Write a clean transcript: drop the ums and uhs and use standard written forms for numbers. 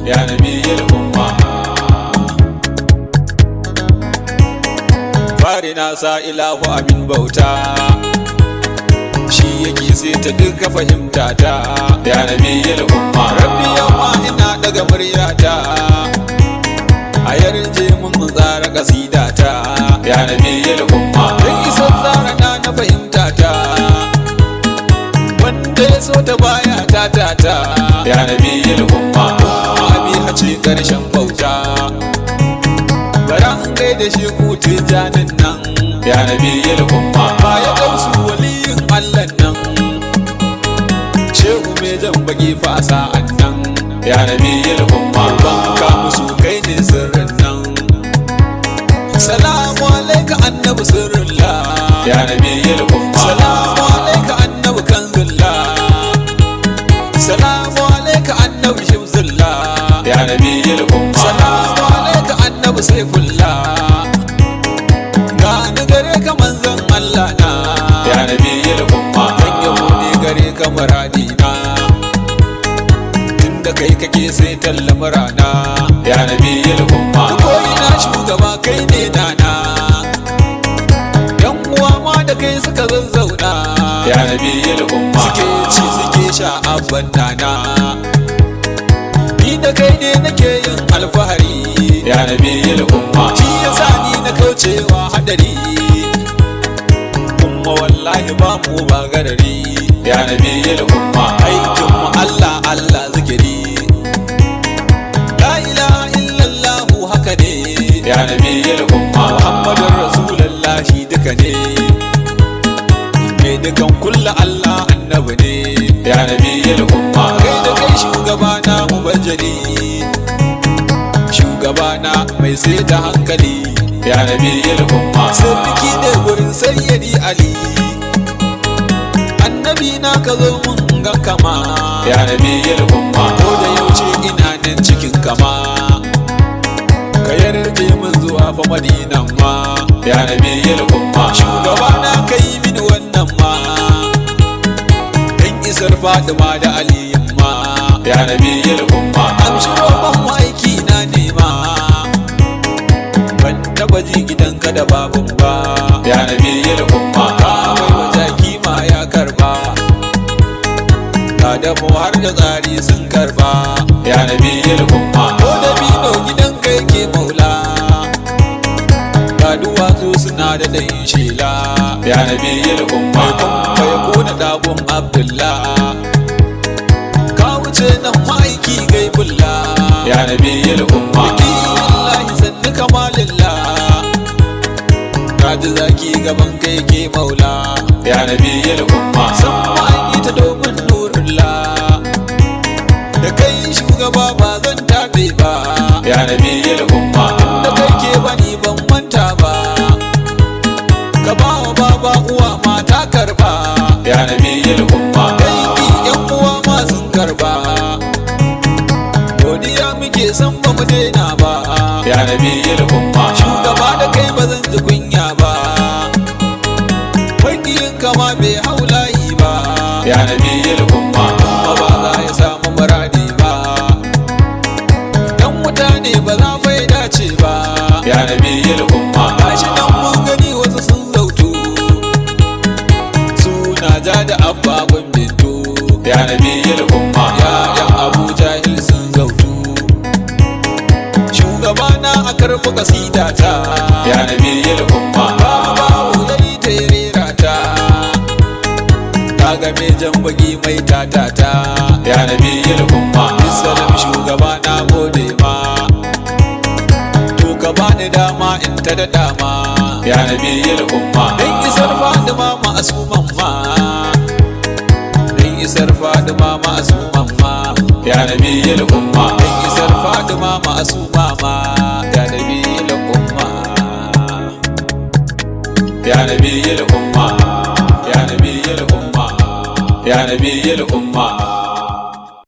ya nabiyil umma. Fari na sa ilahu abin bauta, shi yake sai ta duka fahimta ta, ya nabiyil umma. Rabbi yamma ina daga muryata, a yarje mun tsara kasida ta, ya nabiyil umma. Dan iso tsara na fahimta ta, wanda ya so ta baya ta ya nabiyil umma. Abi a ce karshen bauta, bara an gaida shi kuti janin nan, ya nabiyil umma. Baya dausu waliyin Allah nan, shehu mai jan baki fasa annan, ya nabiyil umma. Banka musu kai ne sirrin nan, salamu alaika annabi sirrillah, ya nabiyil umma. Salamu alaika annabi kanzullah, salamu alaika annabi shimzullah, ya nabiyil umma. Salamu alaika annabi saifullah, ga ni gare ka manzon Allah na, ya nabiyil umma. Dan yabo ne gare ka muradina, tunda kai kake sai talla murana, ya nabiyil umma. Ko ina shugaba kai ne nana, yan uwa ma da kai suka zazzauna, ya nabiyil umma. Suke ci suke sha abban nana, ni da kai ne nake yin alfahari, ya nabiyil umma. Shi yasa ni na kaucewa hadari, kuma wallahi ba mu ba garari, ya nabiyil umma. Aikin mu Allah Allah zikiri, la ilaha illallah haka ne, ya nabiyil umma. Muhammadur rasulullah shi duka ne, kai dukan kulla Allah annabi ne, ya nabiyil umma. Kai da kai shugaba na mubajjali, shugabana mai sai da hankali, ya nabiyil umma. Sarki ne gurin sayyidi Ali, annabi na ka zo mun ga kama, ya nabiyil umma. Ko da yaushe ina nan cikin kama, ka yarje mun zuwa fa Madinan ma, ya nabiyil umma. Shugabana kai mini wannan ma, dan isar Fatima da Ali ma, ya nabiyil umma. Amshiro ban aiki na nema, ban taba ji gidanka da babun ba, ya nabiyil umma. Ka bai wata kima ya karba, ka da mu har da tsari sun karba, ya nabiyil umma. Ko da bino gidanka yake maula, ka duwatsu suna da dayin shela, ya nabiyil umma. Ka ya kona dagun Abdullah, ka wuce nan ma'aiki gaibulla, ya nabiyil umma. Wallahi sannu kamalillah, ka ji zaki gaban kai ke maula, ya nabiyil umma. San ma'aiki ta domin nurullah, da kai shugaba ba zan tabe ba, ya nabiyil umma. Da kai ke bani ban manta ba, ka ba wa baba uwa mata karba, ya nabiyil umma. Dangi yan uwa ma sun karba, godiya muke san ba mu daina ba, ya nabiyil umma. Shugaba da kai ba zan ji kunya ba, makiyin kama bai haulayi ba, ya nabiyil umma. Kuma ba za ya samu muradi ba, dan wuta ne ba za fa ya dace ba, ya nabiyil umma. Gashi nan mun gani wasu sun zautu, suna ja da abba bintu, ya nabiyil umma. Ya'yan Abu Jahil sun zautu, shugabana a karɓi kasida ta, ya nabiyil umma. Babu yayi ta rera ta, ta game jan baki mai tatata, ya nabiyil umma. Bisalam shugabana gode ma, to ka bani dama in ta da dama, ya nabiyil umma. Dan isar Fatima ma'asuman ma, dan isar Fatima ma'asuman ma, ya nabiyil umma. Dan isar Fatima ma'asuma